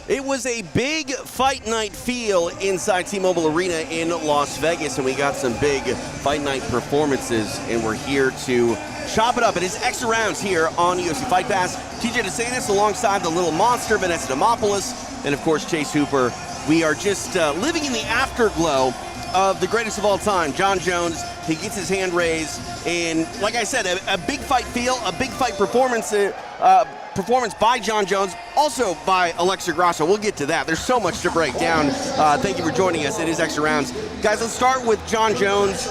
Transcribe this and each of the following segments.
It was a big fight night feel inside T-Mobile Arena in Las Vegas, and we got some big fight night performances, and we're here to chop it up. It is extra rounds here on UFC Fight Pass. TJ DeSantis alongside the little monster, Vanessa, and of course Chase Hooper. We are just living in the afterglow of the greatest of all time, Jon Jones. He gets his hand raised, and like I said, a big fight feel, a big fight performance by Jon Jones, also by Alexa Grasso. We'll get to that. There's so much to break down. Thank you for joining us. It is Extra Rounds. Guys, let's start with Jon Jones.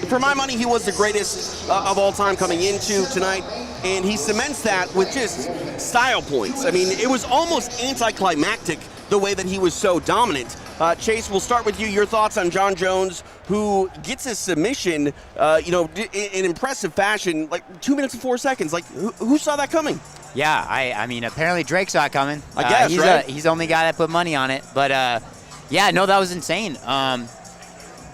For my money, he was the greatest of all time coming into tonight, and he cements that with just style points. I mean, it was almost anticlimactic the way that he was so dominant. Chase, we'll start with you. Your thoughts on Jon Jones, who gets his submission, in impressive fashion, like 2 minutes and 4 seconds. Like, who saw that coming? Yeah, I mean, apparently Drake saw it coming. I guess, right? He's the only guy that put money on it. But, yeah, no, that was insane.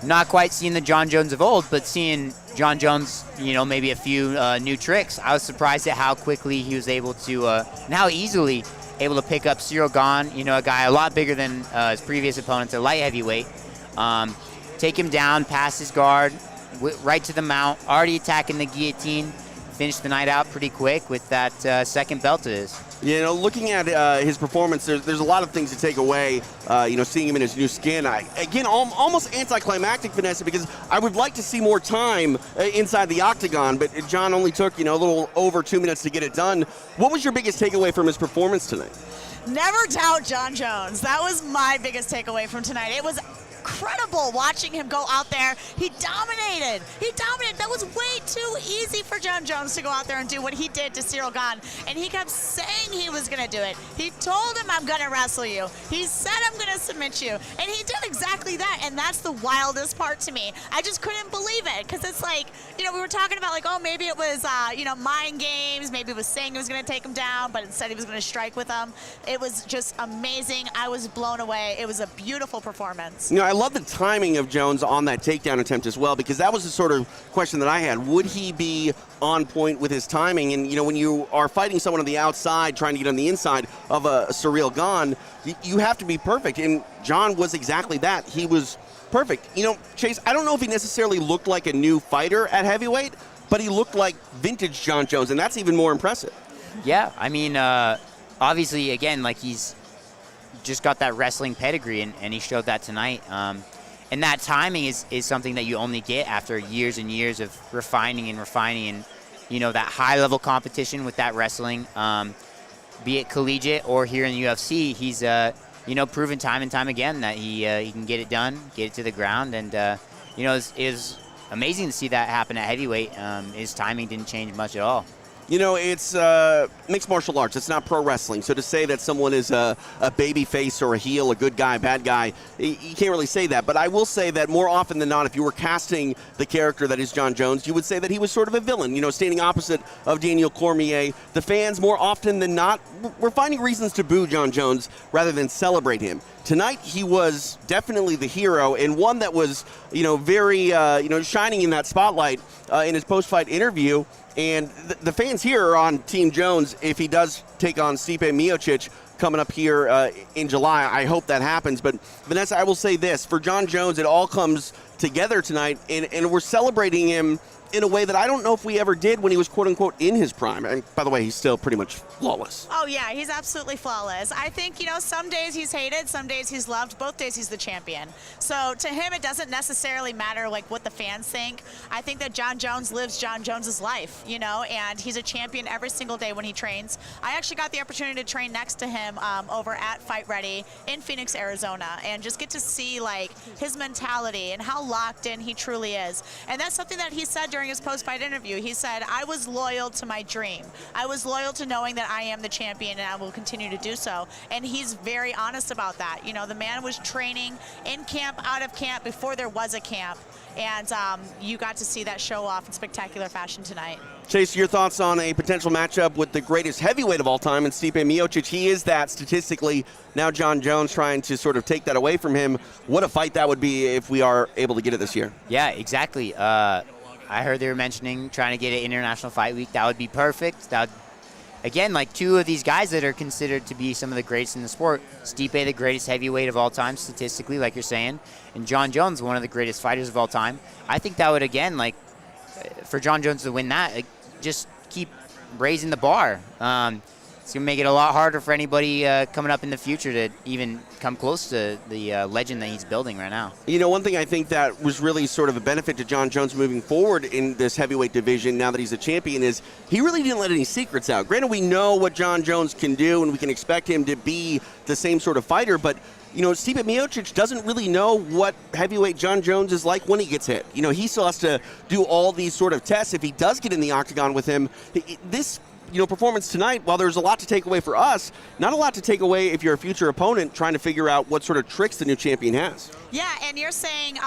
Not quite seeing the Jon Jones of old, but seeing Jon Jones, maybe a few new tricks. I was surprised at how quickly he was able to, and how easily able to pick up Ciryl Gane, a guy a lot bigger than his previous opponents, a light heavyweight. Take him down, pass his guard, right to the mount, already attacking the guillotine. Finished the night out pretty quick with that second belt of his. Looking at his performance, there's a lot of things to take away. Seeing him in his new skin. Almost anticlimactic, Vanessa, because I would like to see more time inside the octagon, but Jon only took, a little over 2 minutes to get it done. What was your biggest takeaway from his performance tonight? Never doubt Jon Jones. That was my biggest takeaway from tonight. It was incredible watching him go out there. He dominated. That was way too easy for Jon Jones to go out there and do what he did to Ciryl Gane. And he kept saying he was going to do it. He told him, I'm going to wrestle you. He said, I'm going to submit you. And he did exactly that. And that's the wildest part to me. I just couldn't believe it. Because it's like, we were talking about maybe it was, mind games. Maybe it was saying he was going to take him down, but instead he was going to strike with him. It was just amazing. I was blown away. It was a beautiful performance. I love the timing of Jones on that takedown attempt as well, because that was the sort of question that I had. Would he be on point with his timing? And, when you are fighting someone on the outside, trying to get on the inside of a Ciryl Gane, you have to be perfect. And Jon was exactly that. He was perfect. Chase, I don't know if he necessarily looked like a new fighter at heavyweight, but he looked like vintage Jon Jones, and that's even more impressive. Yeah, I mean, obviously, again, he's just got that wrestling pedigree, and he showed that tonight. And that timing is something that you only get after years and years of refining and that high-level competition with that wrestling, be it collegiate or here in the UFC. He's proven time and time again that he can get it done, get it to the ground, and is amazing to see that happen at heavyweight. His timing didn't change much at all. It's mixed martial arts. It's not pro wrestling. So to say that someone is a baby face or a heel, a good guy, bad guy, you can't really say that. But I will say that more often than not, if you were casting the character that is Jon Jones, you would say that he was sort of a villain, standing opposite of Daniel Cormier. The fans, more often than not, were finding reasons to boo Jon Jones rather than celebrate him. Tonight, he was definitely the hero, and one that was, very, shining in that spotlight in his post-fight interview. And the fans here are on Team Jones if he does take on Stipe Miocic coming up here in July. I hope that happens. But, Vanessa, I will say this. For Jon Jones, it all comes together tonight, and we're celebrating him in a way that I don't know if we ever did when he was, quote-unquote, in his prime. And by the way, he's still pretty much flawless. Oh, yeah, he's absolutely flawless. I think, some days he's hated, some days he's loved. Both days he's the champion. So to him, it doesn't necessarily matter, what the fans think. I think that Jon Jones lives Jon Jones's life, and he's a champion every single day when he trains. I actually got the opportunity to train next to him over at Fight Ready in Phoenix, Arizona, and just get to see, his mentality and how locked in he truly is. And that's something that he said during his post-fight interview. He said, I was loyal to my dream. I was loyal to knowing that I am the champion and I will continue to do so. And he's very honest about that. The man was training in camp, out of camp, before there was a camp. And you got to see that show off in spectacular fashion tonight. Chase, your thoughts on a potential matchup with the greatest heavyweight of all time, and Stipe Miocic? He is that statistically. Now Jon Jones trying to sort of take that away from him. What a fight that would be if we are able to get it this year. Yeah, exactly. I heard they were mentioning trying to get it International Fight Week. That would be perfect. again, like two of these guys that are considered to be some of the greatest in the sport. Stipe, the greatest heavyweight of all time statistically, like you're saying, and Jon Jones, one of the greatest fighters of all time. I think that would, again, like, for Jon Jones to win that, just keep raising the bar. It's going to make it a lot harder for anybody coming up in the future to even come close to the legend that he's building right now. You know, one thing I think that was really sort of a benefit to Jon Jones moving forward in this heavyweight division now that he's a champion is he really didn't let any secrets out. Granted, we know what Jon Jones can do, and we can expect him to be the same sort of fighter, but you know, Stipe Miocic doesn't really know what heavyweight Jon Jones is like when he gets hit. You know, he still has to do all these sort of tests. If he does get in the octagon with him, this performance tonight, while there's a lot to take away for us, not a lot to take away if you're a future opponent trying to figure out what sort of tricks the new champion has. Yeah, and you're saying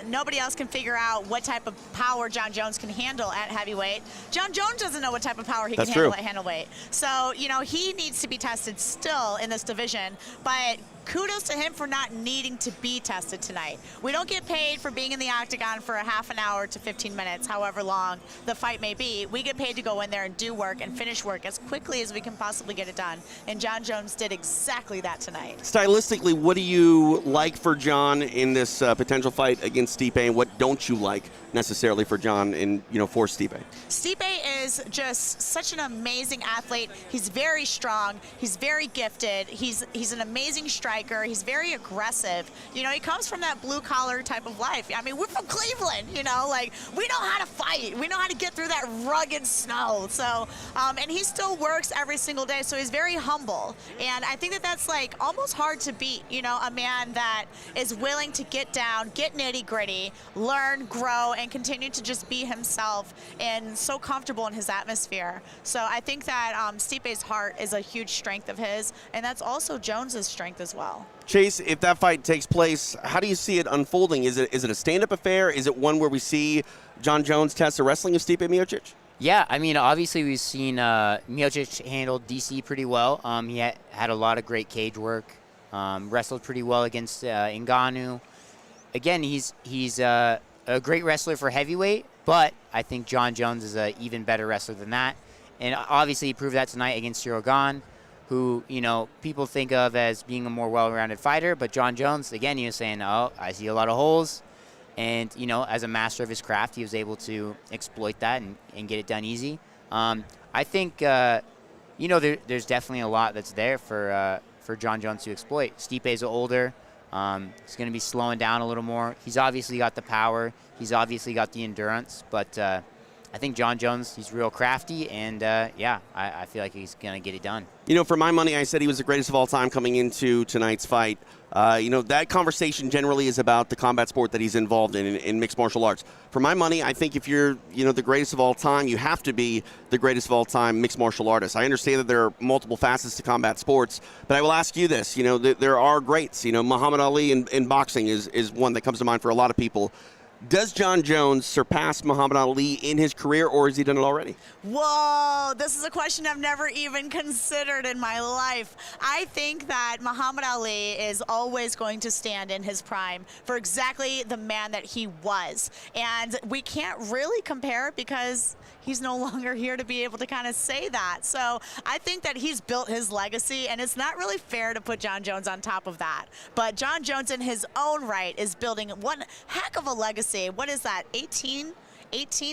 nobody else can figure out what type of power Jon Jones can handle at heavyweight. Jon Jones doesn't know what type of power he can handle at heavyweight. So, you know, he needs to be tested still in this division, but kudos to him for not needing to be tested tonight. We don't get paid for being in the octagon for a half an hour to 15 minutes, however long the fight may be. We get paid to go in there and do work and finish work as quickly as we can possibly get it done. And Jon Jones did exactly that tonight. Stylistically, what do you like for Jon in this potential fight against Stipe, and what don't you like necessarily for Jon in, for Stipe? Stipe is just such an amazing athlete. He's very strong. He's very gifted. He's an amazing striker. He's very aggressive. You know, he comes from that blue-collar type of life. I mean, we're from Cleveland, like, we know how to fight. We know how to get through that rugged snow. So, and he still works every single day, so he's very humble. And I think that that's, like, almost hard to beat, a man that is willing to get down, get nitty-gritty, learn, grow, and continue to just be himself and so comfortable in his atmosphere. So I think that Stipe's heart is a huge strength of his, and that's also Jones's strength as well. Chase, if that fight takes place, how do you see it unfolding? Is it a stand-up affair? Is it one where we see Jon Jones test the wrestling of Stipe Miocic? Yeah, I mean, obviously we've seen Miocic handle DC pretty well. He had a lot of great cage work, wrestled pretty well against Ngannou. Again, he's a great wrestler for heavyweight, but I think Jon Jones is an even better wrestler than that. And obviously he proved that tonight against Ciryl Gane, who, people think of as being a more well-rounded fighter. But Jon Jones, again, he was saying, oh, I see a lot of holes. And, as a master of his craft, he was able to exploit that and get it done easy. I think, there's definitely a lot that's there for Jon Jones to exploit. Stipe's older. He's going to be slowing down a little more. He's obviously got the power. He's obviously got the endurance. But I think Jon Jones, he's real crafty, and I feel like he's going to get it done. For my money, I said he was the greatest of all time coming into tonight's fight. That conversation generally is about the combat sport that he's involved in mixed martial arts. For my money, I think if you're, the greatest of all time, you have to be the greatest of all time mixed martial artist. I understand that there are multiple facets to combat sports, but I will ask you this. There are greats. Muhammad Ali in boxing is one that comes to mind for a lot of people. Does Jon Jones surpass Muhammad Ali in his career, or has he done it already? Whoa, this is a question I've never even considered in my life. I think that Muhammad Ali is always going to stand in his prime for exactly the man that he was. And we can't really compare because he's no longer here to be able to kind of say that. So I think that he's built his legacy, and it's not really fair to put Jon Jones on top of that. But Jon Jones in his own right is building one heck of a legacy. What is that, 18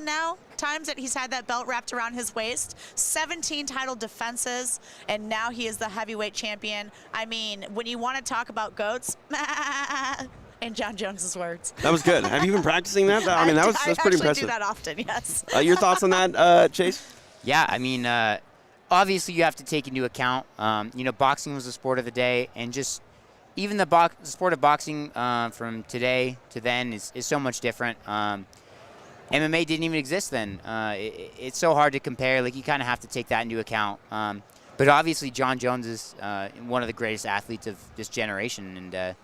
now times that he's had that belt wrapped around his waist, 17 title defenses, and now he is the heavyweight champion. I mean, when you want to talk about GOATs, in Jon Jones's words. That was good. Have you been practicing that? I mean, that's pretty impressive. I do that often, yes. Your thoughts on that, Chase? Yeah, I mean, obviously you have to take into account, boxing was the sport of the day, and just even the sport of boxing from today to then is so much different. MMA didn't even exist then. It's so hard to compare. Like, you kind of have to take that into account. But obviously Jon Jones is one of the greatest athletes of this generation, and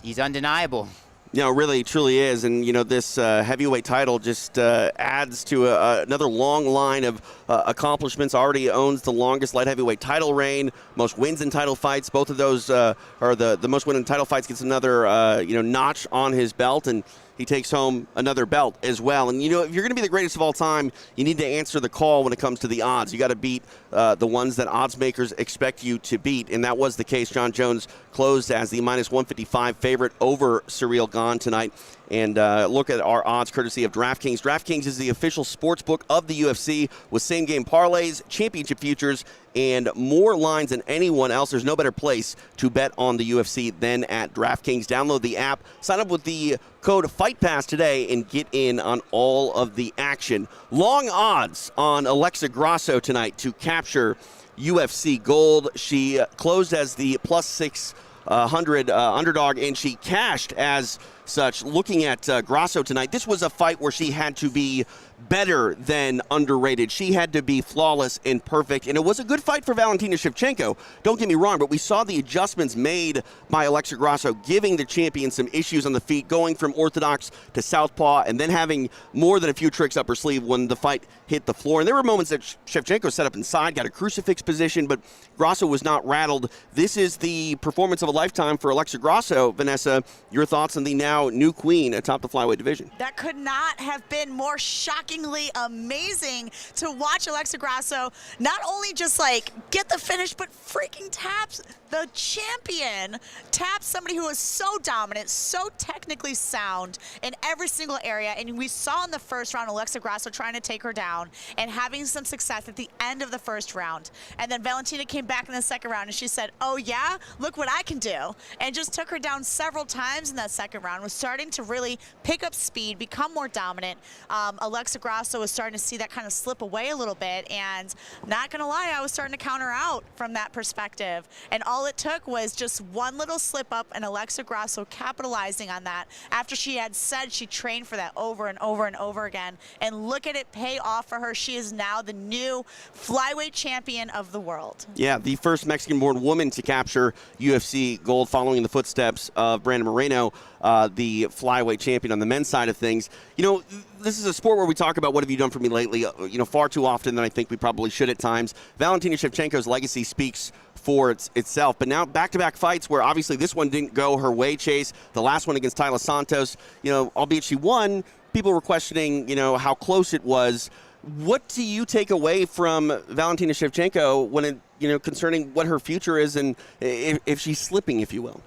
he's undeniable. Really, truly is. And, this heavyweight title just adds to another long line of accomplishments. Already owns the longest light heavyweight title reign, most wins in title fights. Both of those are the most wins in title fights gets another, notch on his belt. And, he takes home another belt as well. And, you know, if you're going to be the greatest of all time, you need to answer the call when it comes to the odds. You got to beat the ones that odds makers expect you to beat, and that was the case. Jon Jones closed as the minus 155 favorite over Ciryl Gane tonight. And look at our odds courtesy of DraftKings. DraftKings is the official sports book of the UFC with same-game parlays, championship futures, and more lines than anyone else. There's no better place to bet on the UFC than at DraftKings. Download the app, sign up with the code FIGHT PASS today, and get in on all of the action. Long odds on Alexa Grasso tonight to capture UFC gold. She closed as the plus 600 underdog, and she cashed as such. Looking at Grasso tonight, this was a fight where she had to be better than underrated. She had to be flawless and perfect, and it was a good fight for Valentina Shevchenko. Don't get me wrong, but we saw the adjustments made by Alexa Grasso, giving the champion some issues on the feet, going from orthodox to southpaw, and then having more than a few tricks up her sleeve when the fight hit the floor. And there were moments that Shevchenko set up inside, got a crucifix position, but Grasso was not rattled. This is the performance of a lifetime for Alexa Grasso. Vanessa, your thoughts on the now new queen atop the flyweight division? That could not have been more shockingly amazing to watch Alexa Grasso not only just like get the finish, but freaking taps the champion, taps somebody who is so dominant, so technically sound in every single area. And we saw in the first round Alexa Grasso trying to take her down and having some success at the end of the first round. And then Valentina came back in the second round and she said, oh yeah, look what I can do. And just took her down several times in that second round, was starting to really pick up speed, become more dominant. Alexa Grasso was starting to see that kind of slip away a little bit, and not gonna lie, I was starting to counter out from that perspective. And all it took was just one little slip up, and Alexa Grasso capitalizing on that after she had said she trained for that over and over and over again. And look at it pay off for her. She is now the new flyweight champion of the world. Yeah, the first Mexican-born woman to capture UFC gold, following in the footsteps of Brandon Moreno, the flyweight champion on the men's side of things. You know, this is a sport where we talk about what have you done for me lately, you know, far too often than I think we probably should at times. Valentina Shevchenko's legacy speaks for itself. But now back-to-back fights where obviously this one didn't go her way, Chase. The last one against Taila Santos, you know, albeit she won, people were questioning, you know, how close it was. What do you take away from Valentina Shevchenko when it, you know, concerning what her future is and if she's slipping, if you will?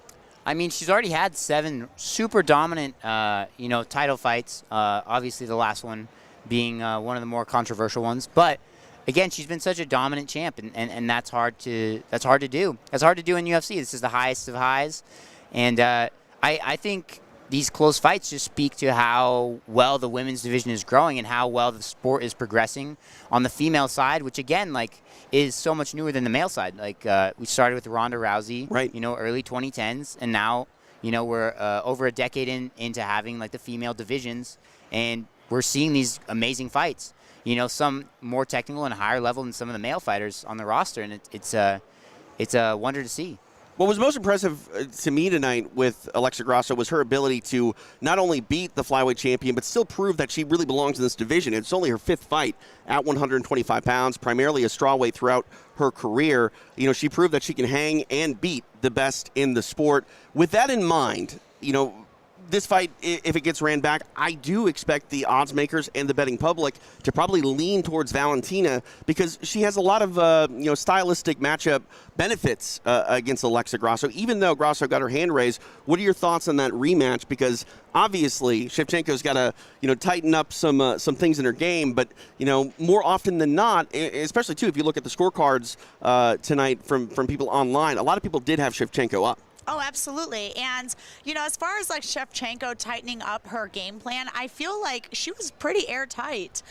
I mean, she's already had 7 super dominant, you know, title fights. Obviously, the last one being one of the more controversial ones. But again, she's been such a dominant champ, and that's hard to do. That's hard to do in UFC. This is the highest of highs, and I think these close fights just speak to how well the women's division is growing and how well the sport is progressing on the female side, which again, like, is so much newer than the male side. Like, we started with Ronda Rousey, right, you know, early 2010s, and now, you know, we're over a decade into having like the female divisions, and we're seeing these amazing fights. You know, some more technical and higher level than some of the male fighters on the roster, and it's a wonder to see. What was most impressive to me tonight with Alexa Grasso was her ability to not only beat the flyweight champion, but still prove that she really belongs in this division. It's only her 5th fight at 125 pounds, primarily a strawweight throughout her career. You know, she proved that she can hang and beat the best in the sport. With that in mind, you know, this fight, if it gets ran back, I do expect the odds makers and the betting public to probably lean towards Valentina because she has a lot of you know, stylistic matchup benefits against Alexa Grasso. Even though Grasso got her hand raised, what are your thoughts on that rematch? Because obviously Shevchenko's got to, you know, tighten up some things in her game, but you know, more often than not, especially too if you look at the scorecards tonight from people online, a lot of people did have Shevchenko up. Oh, absolutely. And, you know, as far as like Shevchenko tightening up her game plan, I feel like she was pretty airtight.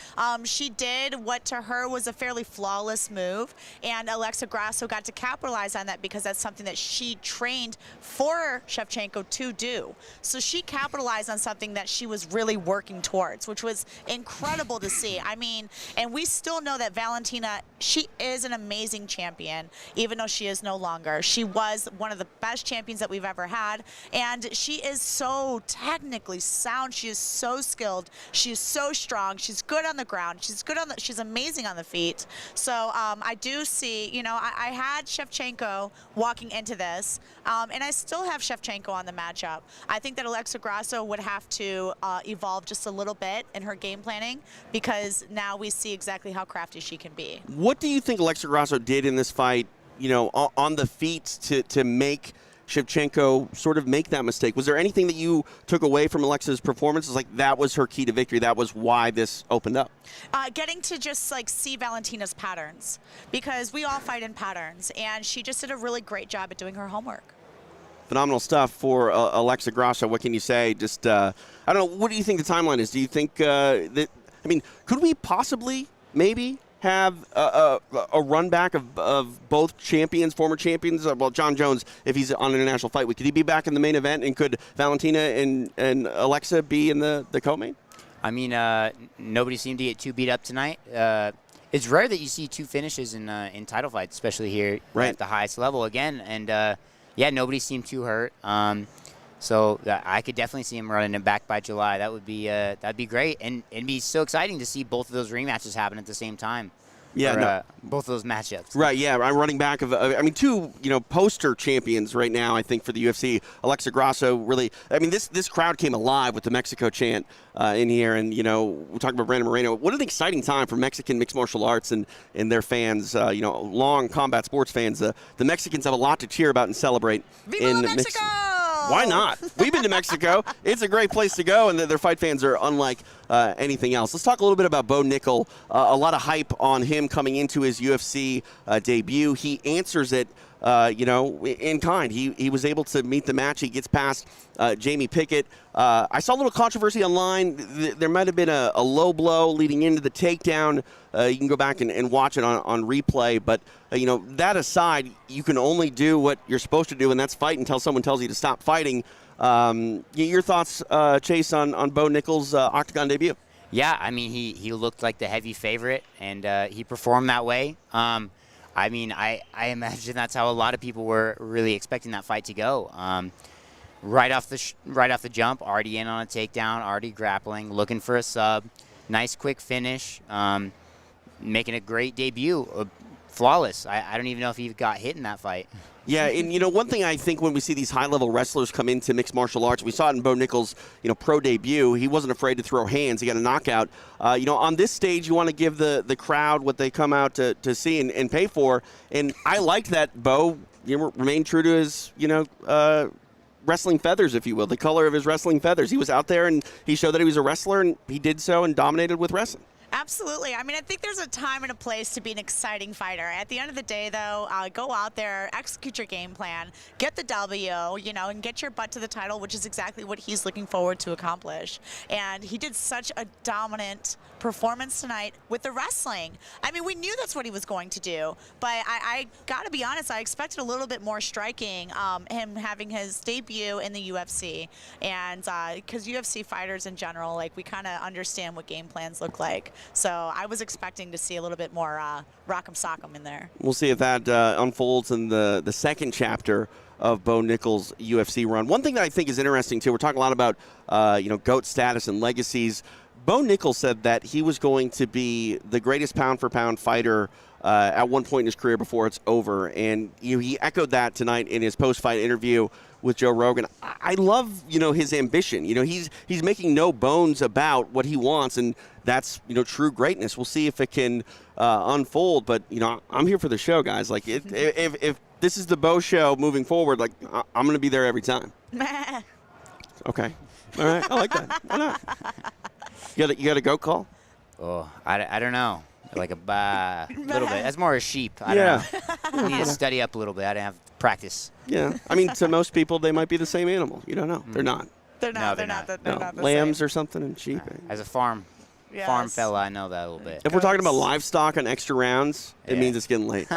She did what to her was a fairly flawless move, and Alexa Grasso got to capitalize on that because that's something that she trained for Shevchenko to do. So she capitalized on something that she was really working towards, which was incredible to see. I mean, and we still know that Valentina, she is an amazing champion, even though she is no longer. She was one of the best champions champions that we've ever had. And she is so technically sound. She is so skilled. She is so strong. She's good on the ground. She's amazing on the feet. So I do see, you know, I had Shevchenko walking into this, and I still have Shevchenko on the matchup. I think that Alexa Grasso would have to evolve just a little bit in her game planning, because now we see exactly how crafty she can be. What do you think Alexa Grasso did in this fight, you know, on the feet to make Shevchenko sort of make that mistake? Was there anything that you took away from Alexa's performance? It's like that was her key to victory. That was why this opened up. Getting to just like see Valentina's patterns, because we all fight in patterns, and she just did a really great job at doing her homework. Phenomenal stuff for Alexa Grasso. What can you say? Just, I don't know, what do you think the timeline is? Do you think that, I mean, could we possibly maybe have a run back of both champions, former champions? Well, Jon Jones, if he's on International Fight Week, could he be back in the main event? And could Valentina and Alexa be in the co-main? I mean, nobody seemed to get too beat up tonight. It's rare that you see two finishes in title fights, especially here at the highest level again. And yeah, nobody seemed too hurt. So I could definitely see him running it back by July. That would be that'd be great, and it'd be so exciting to see both of those rematches happen at the same time. Yeah, both of those matchups. Right. Yeah, I'm running back of. I mean, two poster champions right now. I think for the UFC, Alexa Grasso really. I mean, this crowd came alive with the Mexico chant in here, and we're talking about Brandon Moreno. What an exciting time for Mexican mixed martial arts and their fans. Long combat sports fans. The Mexicans have a lot to cheer about and celebrate. Viva Mexico! Why not? We've been to Mexico. It's a great place to go, and their fight fans are unlike anything else. Let's talk a little bit about Bo Nickal. A lot of hype on him coming into his UFC debut. He answers it, in kind. He was able to meet the match. He gets past Jamie Pickett. I saw a little controversy online. There might have been a low blow leading into the takedown. You can go back and watch it on replay. But, that aside, you can only do what you're supposed to do, and that's fight until someone tells you to stop fighting. Your thoughts, Chase, on Bo Nickal's octagon debut? Yeah, I mean, he looked like the heavy favorite, and he performed that way. I mean, I imagine that's how a lot of people were really expecting that fight to go. Right off the jump, already in on a takedown, already grappling, looking for a sub, nice quick finish, making a great debut, flawless. I don't even know if he got hit in that fight. Yeah, and one thing I think when we see these high-level wrestlers come into mixed martial arts, we saw it in Bo Nickal's pro debut. He wasn't afraid to throw hands. He got a knockout. On this stage, you want to give the crowd what they come out to see and pay for. And I liked that Bo remained true to his wrestling feathers, if you will, the color of his wrestling feathers. He was out there and he showed that he was a wrestler, and he did so and dominated with wrestling. Absolutely. I mean, I think there's a time and a place to be an exciting fighter. At the end of the day, though, go out there, execute your game plan, get the W, and get your butt to the title, which is exactly what he's looking forward to accomplish. And he did such a dominant performance tonight with the wrestling. I mean, we knew that's what he was going to do, but I got to be honest, I expected a little bit more striking, him having his debut in the UFC. And because UFC fighters in general, we kind of understand what game plans look like. So I was expecting to see a little bit more rock'em sock'em in there. We'll see if that unfolds in the second chapter of Bo Nickal's UFC run. One thing that I think is interesting, too, we're talking a lot about, GOAT status and legacies. Bo Nickal said that he was going to be the greatest pound-for-pound fighter at one point in his career before it's over. And he echoed that tonight in his post-fight interview with Joe Rogan. I love, his ambition. He's making no bones about what he wants, and that's, true greatness. We'll see if it can unfold. But, I'm here for the show, guys. If this is the Bo show moving forward, I'm going to be there every time. Okay. All right. I like that. Why not? You got a goat call? Oh, I don't know. A little bit. That's more a sheep. I don't know. I need to study up a little bit. I didn't have practice. Yeah. I mean, to most people, they might be the same animal. You don't know. They're not. They're not the lambs same. or something and sheep. As a farm fella, I know that a little bit. If we're talking about livestock on extra rounds, it means it's getting late.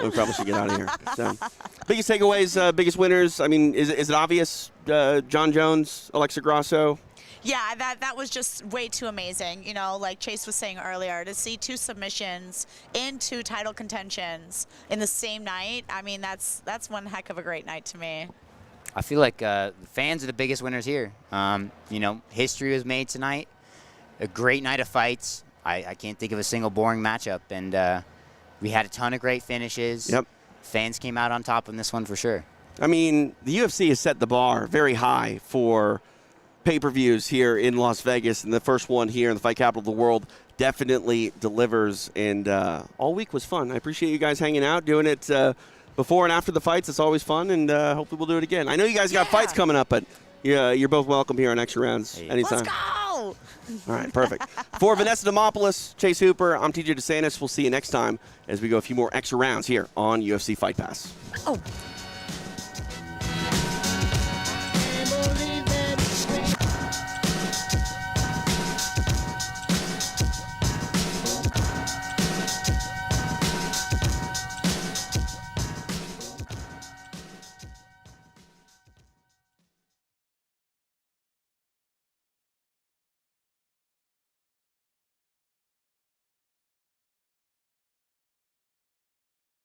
We probably should get out of here. So, biggest takeaways, biggest winners. I mean, is it obvious? Jon Jones, Alexa Grasso. Yeah, that was just way too amazing. Like Chase was saying earlier, to see two submissions in two title contentions in the same night. I mean, that's one heck of a great night to me. I feel like fans are the biggest winners here. You know, history was made tonight. A great night of fights. I can't think of a single boring matchup, and we had a ton of great finishes. Yep. Fans came out on top in this one for sure. I mean, the UFC has set the bar very high for pay-per-views here in Las Vegas, and the first one here in the fight capital of the world definitely delivers, and all week was fun. I appreciate you guys hanging out, doing it before and after the fights. It's always fun, and hopefully we'll do it again. I know you guys got fights coming up, but you're both welcome here on Extra Rounds anytime. Let's go! All right, perfect. For Vanessa Demopoulos, Chase Hooper, I'm TJ DeSantis. We'll see you next time as we go a few more extra rounds here on UFC Fight Pass. Oh.